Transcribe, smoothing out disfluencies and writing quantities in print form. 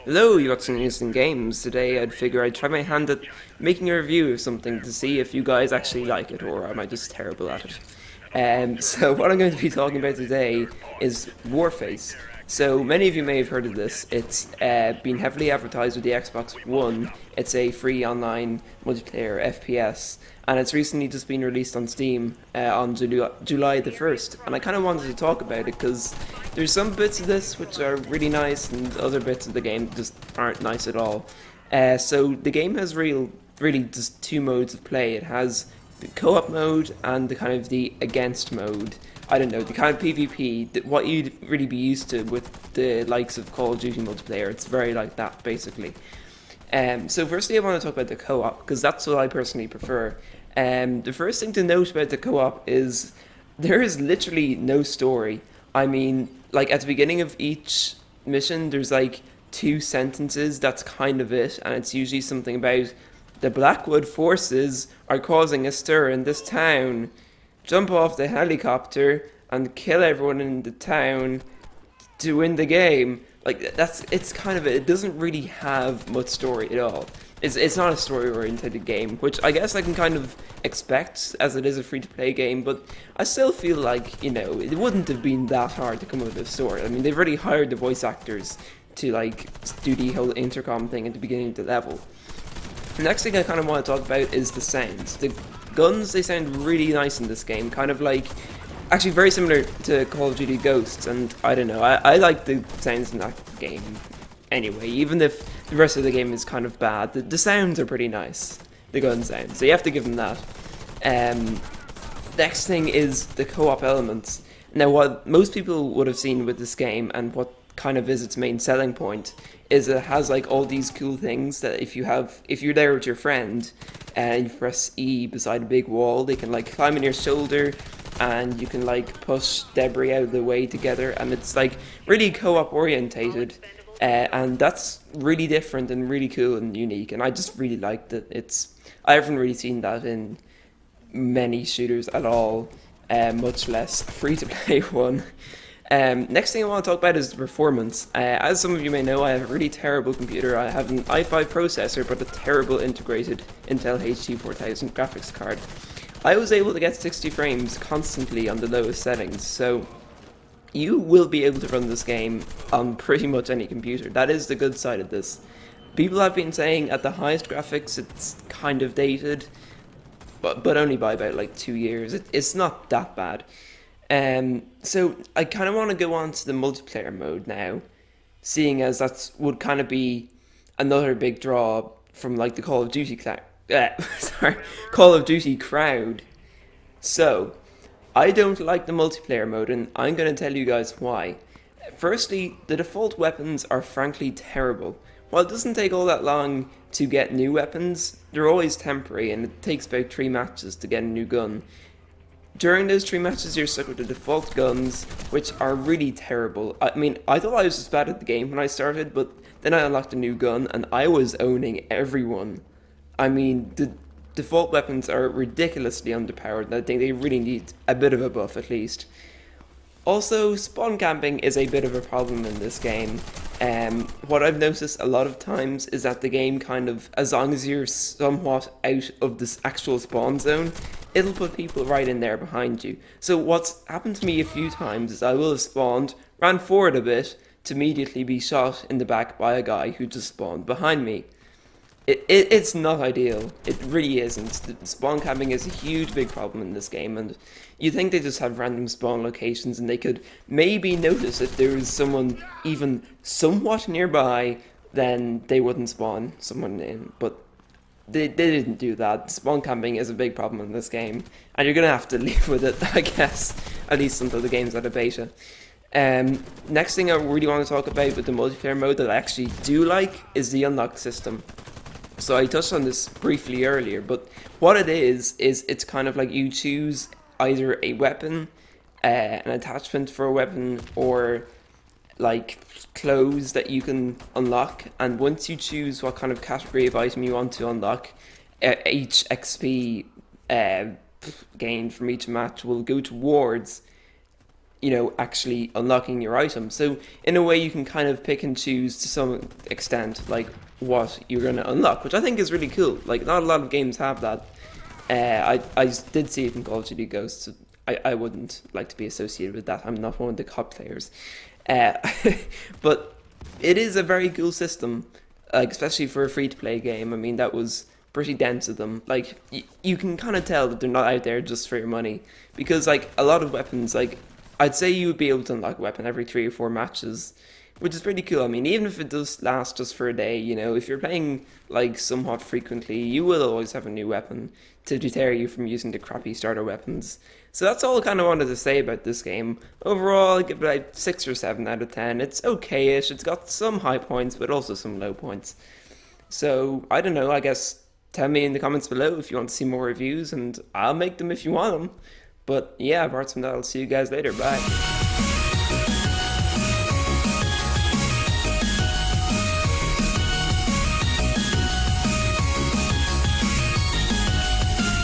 Hello, you got some interesting games. Today I'd figure I'd try my hand at making a review of something to see if you guys actually like it or am I just terrible at it. So what I'm going to be talking about today is Warface. So many of you may have heard of this. It's been heavily advertised with the Xbox One. It's a free online multiplayer FPS, and it's recently just been released on Steam on July the 1st. And I kind of wanted to talk about it because there's some bits of this which are really nice, and other bits of the game just aren't nice at all. So the game has really just two modes of play. It has the co-op mode and the kind of the against mode. I don't know, the kind of PvP, what you'd really be used to with the likes of Call of Duty multiplayer. It's very like that, basically. So firstly, I want to talk about the co-op, because that's what I personally prefer. The first thing to note about the co-op is there is literally no story. I mean, like at the beginning of each mission, there's like two sentences, that's kind of it, and it's usually something about the Blackwood forces are causing a stir in this town. Jump off the helicopter and kill everyone in the town to win the game. Like it's kind of it doesn't really have much story at all. It's not a story oriented game, which I guess I can kind of expect as it is a free to play game, but I still feel like, it wouldn't have been that hard to come up with a story. I mean, they've already hired the voice actors to like do the whole intercom thing at the beginning of the level. The next thing I kind of want to talk about is the sounds. The guns, they sound really nice in this game, kind of like actually very similar to Call of Duty Ghosts, and I don't know, I like the sounds in that game anyway, even if the rest of the game is kind of bad. The sounds are pretty nice, the gun sounds, so you have to give them that. Next thing is the co-op elements. Now, what most people would have seen with this game, and what kind of is its main selling point, is it has like all these cool things that if you're there with your friend and you press E beside a big wall, they can like climb on your shoulder and you can like push debris out of the way together, and it's like really co-op orientated, and that's really different and really cool and unique, and I just really liked it. I haven't really seen that in many shooters at all, much less a free to play one. Next thing I want to talk about is the performance. As some of you may know, I have a really terrible computer. I have an i5 processor, but a terrible integrated Intel HD 4000 graphics card. I was able to get 60 frames constantly on the lowest settings, so you will be able to run this game on pretty much any computer. That is the good side of this. People have been saying at the highest graphics it's kind of dated, but only by about like 2 years. It's not that bad. So I kind of want to go on to the multiplayer mode now, seeing as that would kind of be another big draw from like the Call of Duty Call of Duty crowd. So I don't like the multiplayer mode, and I'm going to tell you guys why. Firstly, the default weapons are frankly terrible. While it doesn't take all that long to get new weapons, they're always temporary, and it takes about 3 matches to get a new gun. During those 3 matches, you're stuck with the default guns, which are really terrible. I mean, I thought I was just bad at the game when I started, but then I unlocked a new gun, and I was owning everyone. I mean, the default weapons are ridiculously underpowered, and I think they really need a bit of a buff at least. Also, spawn camping is a bit of a problem in this game. What I've noticed a lot of times is that the game kind of, as long as you're somewhat out of this actual spawn zone, it'll put people right in there behind you. So what's happened to me a few times is I will have spawned, ran forward a bit, to immediately be shot in the back by a guy who just spawned behind me. It's not ideal. It really isn't. The spawn camping is a huge big problem in this game, and you think they just have random spawn locations and they could maybe notice if there was someone even somewhat nearby, then they wouldn't spawn someone in, but they didn't do that. Spawn camping is a big problem in this game, and you're gonna have to live with it, I guess, at least until the game's at a beta. Next thing I really want to talk about with the multiplayer mode that I actually do like is the unlock system. So I touched on this briefly earlier, but what it is it's kind of like you choose either a weapon, an attachment for a weapon, or like clothes that you can unlock, and once you choose what kind of category of item you want to unlock, each XP gained from each match will go towards actually unlocking your items. So in a way, you can kind of pick and choose to some extent, like what you're going to unlock, which I think is really cool. Like not a lot of games have that. I did see it in Call of Duty Ghosts. I wouldn't like to be associated with that. I'm not one of the COD players. Uh, but it is a very cool system, like especially for a free-to-play game. I mean, that was pretty dense of them. Like you can kind of tell that they're not out there just for your money, because like a lot of weapons, like I'd say you would be able to unlock a weapon every 3 or 4 matches, which is pretty cool. I mean, even if it does last just for a day, if you're playing like somewhat frequently, you will always have a new weapon to deter you from using the crappy starter weapons. So that's all I kind of wanted to say about this game. Overall, I give it like 6 or 7 out of 10. It's okay-ish. It's got some high points, but also some low points. So I don't know. I guess tell me in the comments below if you want to see more reviews, and I'll make them if you want them. But yeah, apart from that, I'll see you guys later. Bye.